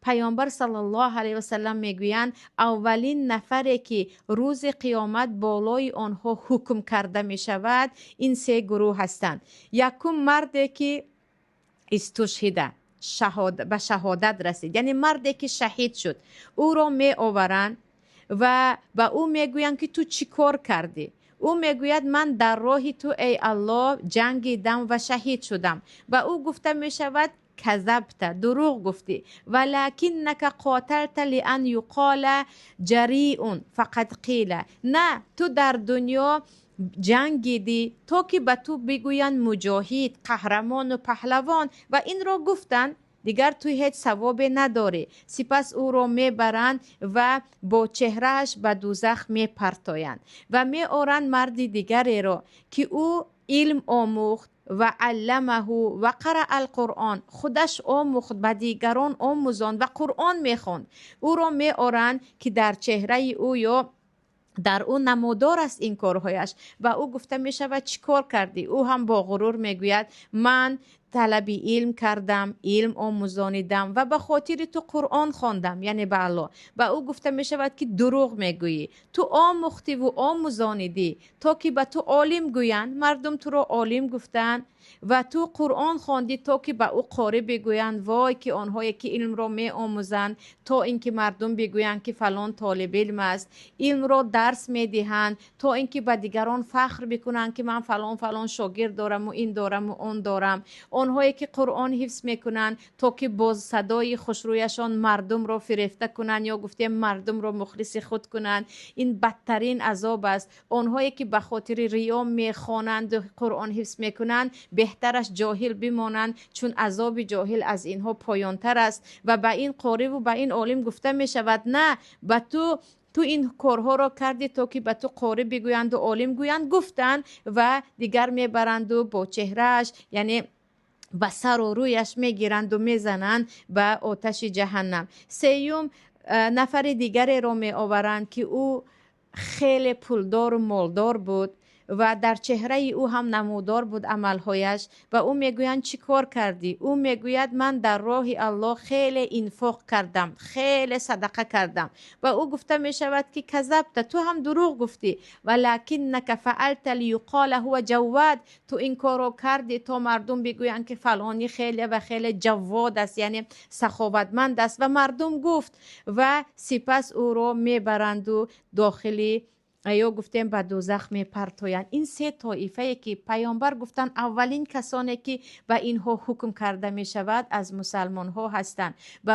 پیامبر صلی الله علیه و سلم میگویند اولین نفری که روز قیامت بالای آنها حکم کرده می شود این سه گروه هستند. یکم مردی که استشهده به شهادت رسید، یعنی مردی که شهید شد، او را می آورند و به او میگویند که تو چی کار کردی؟ او میگوید من در راه تو ای الله جنگیدم و شهید شدم. و او گفته می شود کذبت، دروغ گفتی، ولکنک قاتلت لان یقال جریء فقط قیل، نه تو در دنیا جنگیدی تا که به تو بگویند مجاهد، قهرمان و پهلوان، و این را گفتند دیگر توی هیچ ثوابی نداره. سپس او را میبرند و با چهرهش به دوزخ میپرتایند و میآورند مرد دیگری را که او علم آموخت و علمه و قرأ القرآن، خودش آموخت به دیگران آموزاند و قرآن میخواند. او را میآورند که در چهره او یا در او نمودار است این کارهایش و او گفته می شود چی کار کردی؟ او هم با غرور میگوید من طلبی علم کردم، علم آموزانیدم و به خاطر تو قرآن خواندم، یعنی به الله. و او گفته می شود که دروغ میگویی، تو آموختی و آموزانیدی تا که به تو عالم گویند، مردم تو را عالم گفتند و تو قرآن خواندی تا که به او قاری بگویند. وای که آنهایی که علم را می آموزند تا اینکه مردم بگویند که فلان طالب علم است، علم را درس می دهند تا اینکه به دیگران فخر بکنند که من فلان شاگرد دارم و این دارم و اون دارم. آنهایی که قرآن حفظ میکنند تا که باز صدای خوشرویشان مردم را فریفته کنند یا گفتیم مردم را مخلص خود کنند. این بدترین عذاب است. آنهایی که به خاطر ریا میخوانند قرآن حفظ میکنند بهترش جاهل بمانند، چون عذاب جاهل از اینها پایانتر است. و به این قاری و به این عالم گفته می شود نه، به تو این کارها را کردی تا که به تو قاری بگویند و عالم گویند. گفتند و دیگر میبرند و با چهرهش یعنی به سر و رویش میگیرند و میزنند به آتش جهنم. سیوم نفر دیگر را می آورند که او خیلی پولدار و مالدار بود و در چهره او هم نمودار بود عملهایش و او میگویند چی کار کردی؟ او میگوید من در راه الله خیلی انفاق کردم، خیلی صدقه کردم. و او گفته می شود که کذبت، تو هم دروغ گفتی، ولکنک فعلت لیقال هو جواد، تو این کارو کردی تا مردم بگویند که فلانی خیلی و خیلی جواد است، یعنی سخاوتمند است. و مردم گفت و سپس او را میبرند و داخلی یا گفتیم به دوزخ میپرتویند. این سه طایفه که پیامبر گفتن اولین کسانی که به اینها حکم کرده می شود از مسلمان ها هستند.